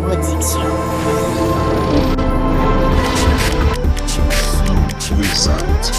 production. Présente.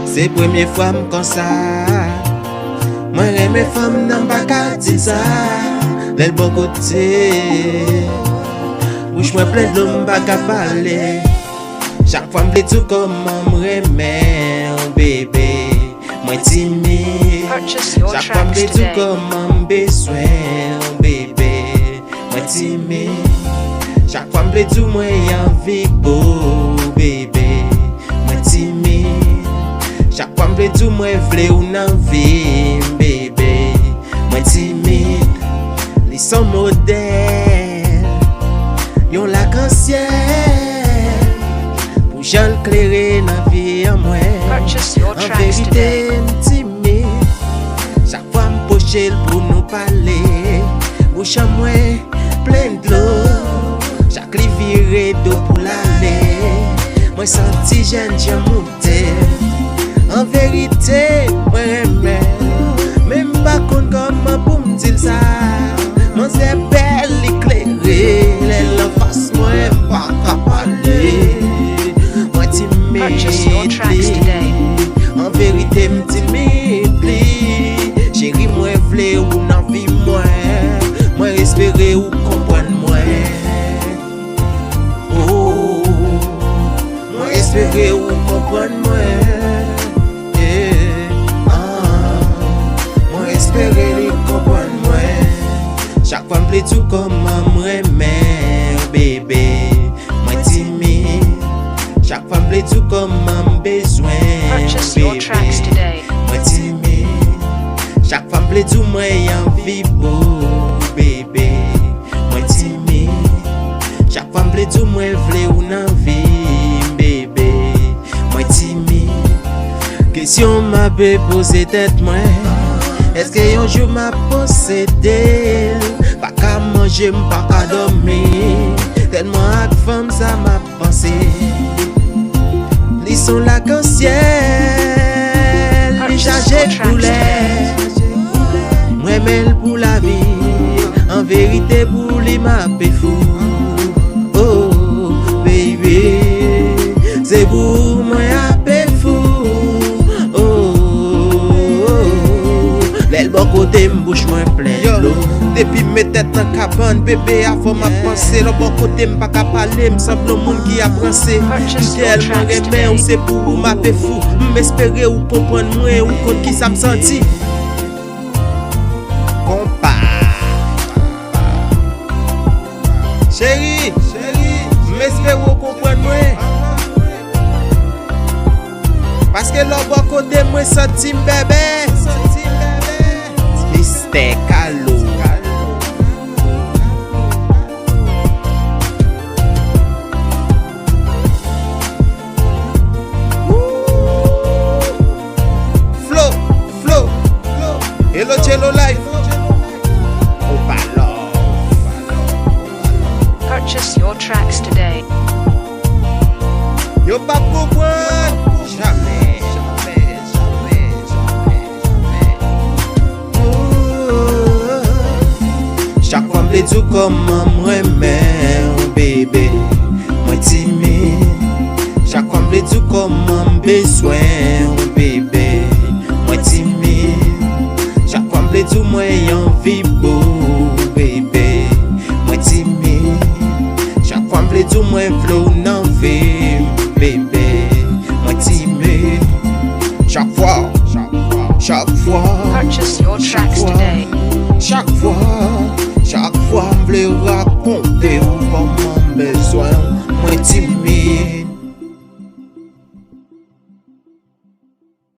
C'est première fois comme ça. Moi mes femmes n'ont pas qu'à dire ça. L'elle bon côté. Bouche moi plein de l'homme pas qu'à parler. Chaque fois me tout comme m'aimer, bébé. Moi timide. Chaque fois me tout comme besoin, bébé. Moi timide. Chaque fois me tout moi envie beau, bébé. Moi timide. Chaque fois me tout moi vle ou nan vie, bébé. Moi timide. Ils sont modèles. Yon la canciel. Pour j'en clairer dans vie en moi. En vérité timide. Chaque fois me pocher pour nous parler. Bouche en moi plein de l'eau. Chaque rivière d'eau pour l'aller. Moi senti jeune j'ai monté. En vérité, moi même pas contre comment pour me dire ça. Moi c'est belle éclairée, elle en face moi pas qu'à parler. Moi timide, en vérité me timide. Chérie moi vle ou nan vie moi, moi espérer ou comprendre moi. Oh, moi espérer ou comprendre moi. Chaque fois me tout comme m'aimer, bébé. Moi timide. Chaque fois me tout comme besoin, bébé. Moi timide. Chaque fois me tout moi envie beau, bébé. Moi timide. Chaque fois me tout moi vle ou nan vie, bébé. Moi timide. Question m'a posé tête moi. Est-ce que un jour m'a possédé? Pas qu'à manger, pas qu'à dormir. Tellement à femme ça m'a pensé. Ils sont là qu'en ciel. Ils chargent pour l'air. Moi mêle pour la vie. En vérité pour les m'a fou. Oh baby. C'est pour moi à fou. L'elle bon côté m'bouche moins plein d'eau. Depuis mes têtes en cabane, bébé avant ma pensée. Le bon côté m'pas qu'à parler, m'semble le monde qui a pensé. Tellement remè ou c'est pour ou m'a fait fou. M'espérer ou comprendre moi ou contre qui ça me senti. Compa. Chérie, m'espérer ou comprendre moi. Parce que le bon côté moi senti bébé. C'était carlo. Flow. Hello Jello Life. Purchase your tracks today. Yo pas comprendre. Jamais. Chaque fois me tout comme m'aimer, bébé. Moi timide. Chaque fois me tout comme besoin, bébé. Moi timide. Chaque fois me tout moi